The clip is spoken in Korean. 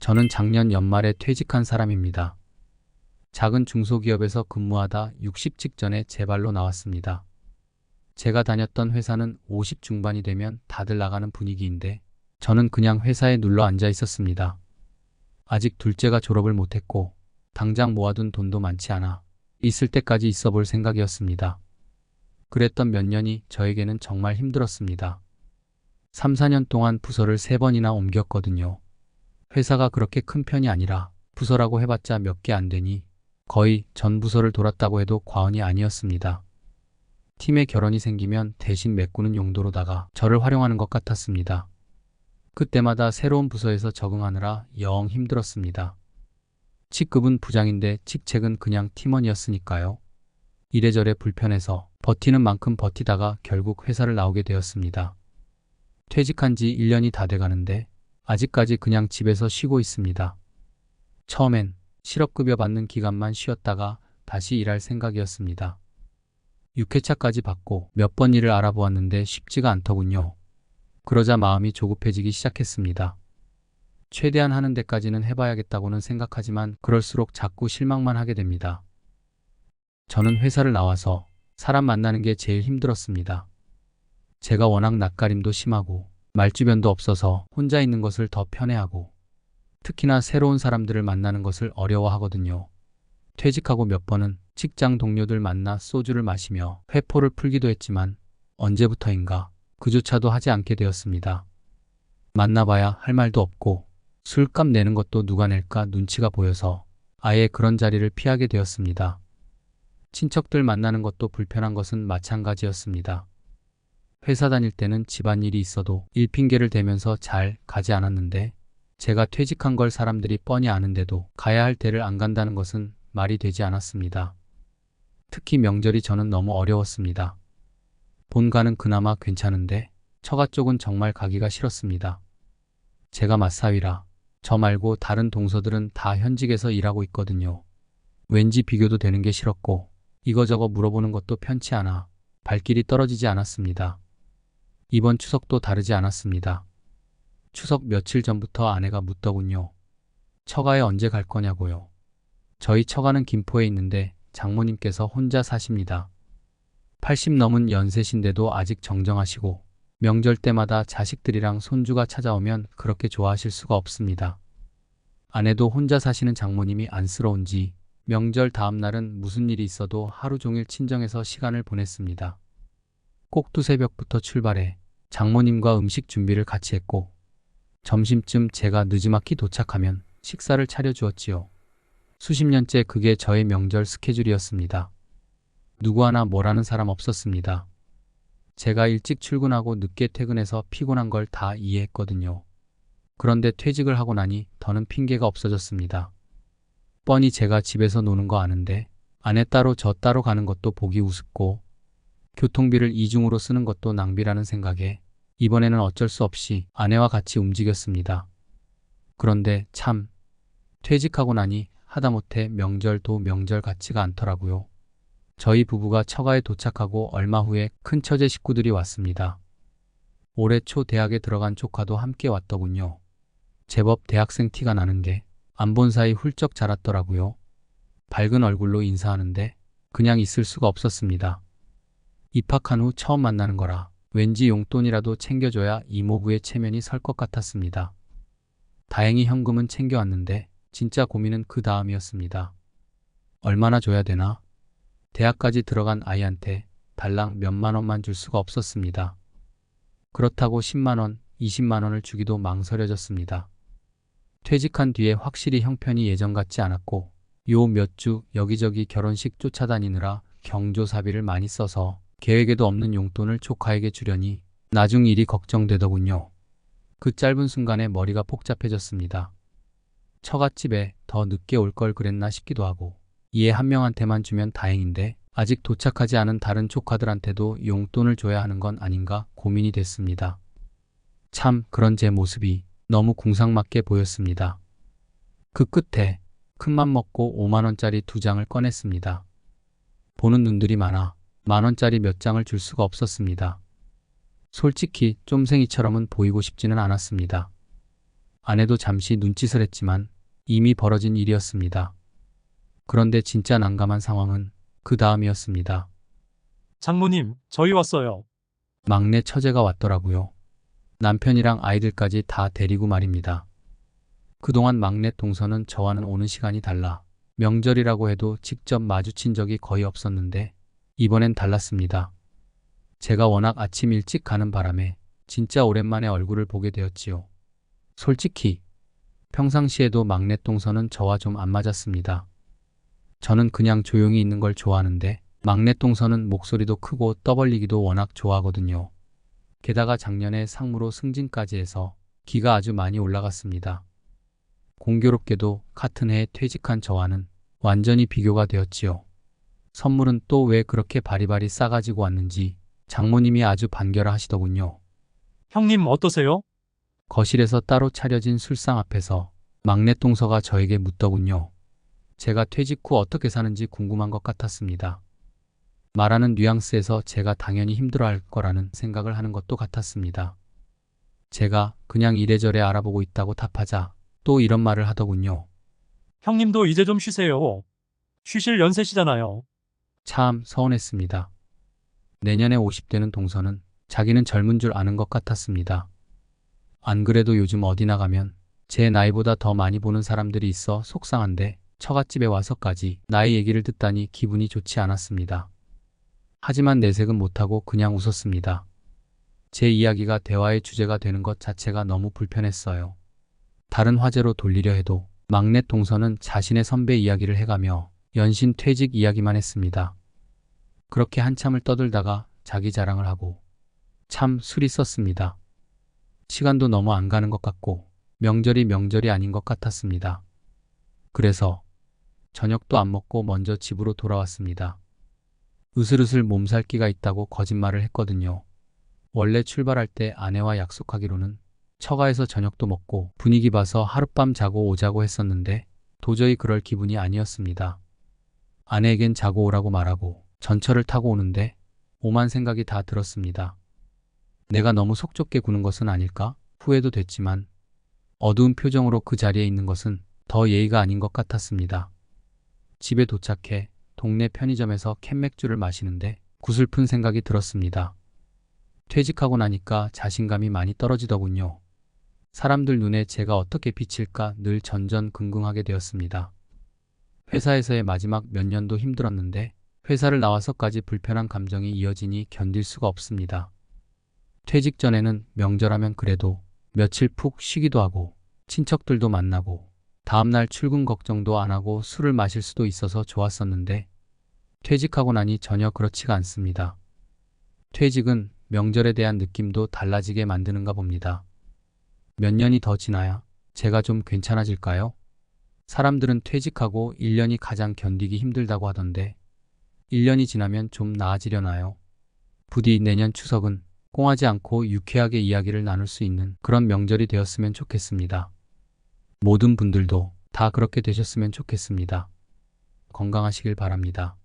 저는 작년 연말에 퇴직한 사람입니다. 작은 중소기업에서 근무하다 60 직전에 제 발로 나왔습니다. 제가 다녔던 회사는 50 중반이 되면 다들 나가는 분위기인데 저는 그냥 회사에 눌러 앉아 있었습니다. 아직 둘째가 졸업을 못했고 당장 모아둔 돈도 많지 않아 있을 때까지 있어 볼 생각이었습니다. 그랬던 몇 년이 저에게는 정말 힘들었습니다. 3, 4년 동안 부서를 3번이나 옮겼거든요. 회사가 그렇게 큰 편이 아니라 부서라고 해봤자 몇 개 안 되니 거의 전 부서를 돌았다고 해도 과언이 아니었습니다. 팀에 결혼이 생기면 대신 메꾸는 용도로다가 저를 활용하는 것 같았습니다. 그때마다 새로운 부서에서 적응하느라 영 힘들었습니다. 직급은 부장인데 직책은 그냥 팀원이었으니까요. 이래저래 불편해서 버티는 만큼 버티다가 결국 회사를 나오게 되었습니다. 퇴직한 지 1년이 다 돼가는데 아직까지 그냥 집에서 쉬고 있습니다. 처음엔 실업급여 받는 기간만 쉬었다가 다시 일할 생각이었습니다. 6회차까지 받고 몇 번 일을 알아보았는데 쉽지가 않더군요. 그러자 마음이 조급해지기 시작했습니다. 최대한 하는 데까지는 해봐야겠다고는 생각하지만 그럴수록 자꾸 실망만 하게 됩니다. 저는 회사를 나와서 사람 만나는 게 제일 힘들었습니다. 제가 워낙 낯가림도 심하고 말주변도 없어서 혼자 있는 것을 더 편해하고 특히나 새로운 사람들을 만나는 것을 어려워하거든요. 퇴직하고 몇 번은 직장 동료들 만나 소주를 마시며 회포를 풀기도 했지만 언제부터인가 그조차도 하지 않게 되었습니다. 만나봐야 할 말도 없고 술값 내는 것도 누가 낼까 눈치가 보여서 아예 그런 자리를 피하게 되었습니다. 친척들 만나는 것도 불편한 것은 마찬가지였습니다. 회사 다닐 때는 집안일이 있어도 일 핑계를 대면서 잘 가지 않았는데 제가 퇴직한 걸 사람들이 뻔히 아는데도 가야 할 때를 안 간다는 것은 말이 되지 않았습니다. 특히 명절이 저는 너무 어려웠습니다. 본가는 그나마 괜찮은데 처가 쪽은 정말 가기가 싫었습니다. 제가 맞사위라 저 말고 다른 동서들은 다 현직에서 일하고 있거든요. 왠지 비교도 되는 게 싫었고 이거저거 물어보는 것도 편치 않아 발길이 떨어지지 않았습니다. 이번 추석도 다르지 않았습니다. 추석 며칠 전부터 아내가 묻더군요. 처가에 언제 갈 거냐고요. 저희 처가는 김포에 있는데 장모님께서 혼자 사십니다. 80 넘은 연세신데도 아직 정정하시고 명절 때마다 자식들이랑 손주가 찾아오면 그렇게 좋아하실 수가 없습니다. 아내도 혼자 사시는 장모님이 안쓰러운지 명절 다음 날은 무슨 일이 있어도 하루 종일 친정에서 시간을 보냈습니다. 꼭두 새벽부터 출발해 장모님과 음식 준비를 같이 했고 점심쯤 제가 늦지막히 도착하면 식사를 차려주었지요. 수십 년째 그게 저의 명절 스케줄이었습니다. 누구 하나 뭐라는 사람 없었습니다. 제가 일찍 출근하고 늦게 퇴근해서 피곤한 걸 다 이해했거든요. 그런데 퇴직을 하고 나니 더는 핑계가 없어졌습니다. 뻔히 제가 집에서 노는 거 아는데 아내 따로 저 따로 가는 것도 보기 우습고 교통비를 이중으로 쓰는 것도 낭비라는 생각에 이번에는 어쩔 수 없이 아내와 같이 움직였습니다. 그런데 참 퇴직하고 나니 하다못해 명절도 명절 같지가 않더라고요. 저희 부부가 처가에 도착하고 얼마 후에 큰 처제 식구들이 왔습니다. 올해 초 대학에 들어간 조카도 함께 왔더군요. 제법 대학생 티가 나는 게 안 본 사이 훌쩍 자랐더라고요. 밝은 얼굴로 인사하는데 그냥 있을 수가 없었습니다. 입학한 후 처음 만나는 거라 왠지 용돈이라도 챙겨줘야 이모부의 체면이 설 것 같았습니다. 다행히 현금은 챙겨왔는데 진짜 고민은 그 다음이었습니다. 얼마나 줘야 되나? 대학까지 들어간 아이한테 달랑 몇만 원만 줄 수가 없었습니다. 그렇다고 10만 원, 20만 원을 주기도 망설여졌습니다. 퇴직한 뒤에 확실히 형편이 예전 같지 않았고 요 몇 주 여기저기 결혼식 쫓아다니느라 경조사비를 많이 써서 계획에도 없는 용돈을 조카에게 주려니 나중 일이 걱정되더군요. 그 짧은 순간에 머리가 복잡해졌습니다. 처갓집에 더 늦게 올 걸 그랬나 싶기도 하고 얘 한 명한테만 주면 다행인데 아직 도착하지 않은 다른 조카들한테도 용돈을 줘야 하는 건 아닌가 고민이 됐습니다. 참 그런 제 모습이 너무 궁상맞게 보였습니다. 그 끝에 큰맘 먹고 5만 원짜리 2장을 꺼냈습니다. 보는 눈들이 많아 만 원짜리 몇 장을 줄 수가 없었습니다. 솔직히 쫌생이처럼은 보이고 싶지는 않았습니다. 아내도 잠시 눈짓을 했지만 이미 벌어진 일이었습니다. 그런데 진짜 난감한 상황은 그 다음이었습니다. 장모님, 저희 왔어요. 막내 처제가 왔더라고요. 남편이랑 아이들까지 다 데리고 말입니다. 그동안 막내 동서는 저와는 오는 시간이 달라 명절이라고 해도 직접 마주친 적이 거의 없었는데 이번엔 달랐습니다. 제가 워낙 아침 일찍 가는 바람에 진짜 오랜만에 얼굴을 보게 되었지요. 솔직히 평상시에도 막내 동서는 저와 좀 안 맞았습니다. 저는 그냥 조용히 있는 걸 좋아하는데 막내 동서는 목소리도 크고 떠벌리기도 워낙 좋아하거든요. 게다가 작년에 상무로 승진까지 해서 기가 아주 많이 올라갔습니다. 공교롭게도 같은 해에 퇴직한 저와는 완전히 비교가 되었지요. 선물은 또 왜 그렇게 바리바리 싸가지고 왔는지 장모님이 아주 반겨라 하시더군요. 형님 어떠세요? 거실에서 따로 차려진 술상 앞에서 막내 동서가 저에게 묻더군요. 제가 퇴직 후 어떻게 사는지 궁금한 것 같았습니다. 말하는 뉘앙스에서 제가 당연히 힘들어할 거라는 생각을 하는 것도 같았습니다. 제가 그냥 이래저래 알아보고 있다고 답하자 또 이런 말을 하더군요. 형님도 이제 좀 쉬세요. 쉬실 연세시잖아요. 참 서운했습니다. 내년에 50대는 동서는 자기는 젊은 줄 아는 것 같았습니다. 안 그래도 요즘 어디 나가면 제 나이보다 더 많이 보는 사람들이 있어 속상한데 처갓집에 와서까지 나이 얘기를 듣다니 기분이 좋지 않았습니다. 하지만 내색은 못하고 그냥 웃었습니다. 제 이야기가 대화의 주제가 되는 것 자체가 너무 불편했어요. 다른 화제로 돌리려 해도 막내 동서는 자신의 선배 이야기를 해가며 연신 퇴직 이야기만 했습니다. 그렇게 한참을 떠들다가 자기 자랑을 하고 참 술이 썼습니다. 시간도 너무 안 가는 것 같고 명절이 아닌 것 같았습니다. 그래서 저녁도 안 먹고 먼저 집으로 돌아왔습니다. 으슬으슬 몸살기가 있다고 거짓말을 했거든요. 원래 출발할 때 아내와 약속하기로는 처가에서 저녁도 먹고 분위기 봐서 하룻밤 자고 오자고 했었는데 도저히 그럴 기분이 아니었습니다. 아내에겐 자고 오라고 말하고 전철을 타고 오는데 오만 생각이 다 들었습니다. 내가 너무 속 좁게 구는 것은 아닐까? 후회도 됐지만 어두운 표정으로 그 자리에 있는 것은 더 예의가 아닌 것 같았습니다. 집에 도착해 동네 편의점에서 캔맥주를 마시는데 구슬픈 생각이 들었습니다. 퇴직하고 나니까 자신감이 많이 떨어지더군요. 사람들 눈에 제가 어떻게 비칠까 늘 전전긍긍하게 되었습니다. 회사에서의 마지막 몇 년도 힘들었는데 회사를 나와서까지 불편한 감정이 이어지니 견딜 수가 없습니다. 퇴직 전에는 명절하면 그래도 며칠 푹 쉬기도 하고 친척들도 만나고 다음날 출근 걱정도 안 하고 술을 마실 수도 있어서 좋았었는데 퇴직하고 나니 전혀 그렇지가 않습니다. 퇴직은 명절에 대한 느낌도 달라지게 만드는가 봅니다. 몇 년이 더 지나야 제가 좀 괜찮아질까요? 사람들은 퇴직하고 1년이 가장 견디기 힘들다고 하던데 1년이 지나면 좀 나아지려나요? 부디 내년 추석은 꽁하지 않고 유쾌하게 이야기를 나눌 수 있는 그런 명절이 되었으면 좋겠습니다. 모든 분들도 다 그렇게 되셨으면 좋겠습니다. 건강하시길 바랍니다.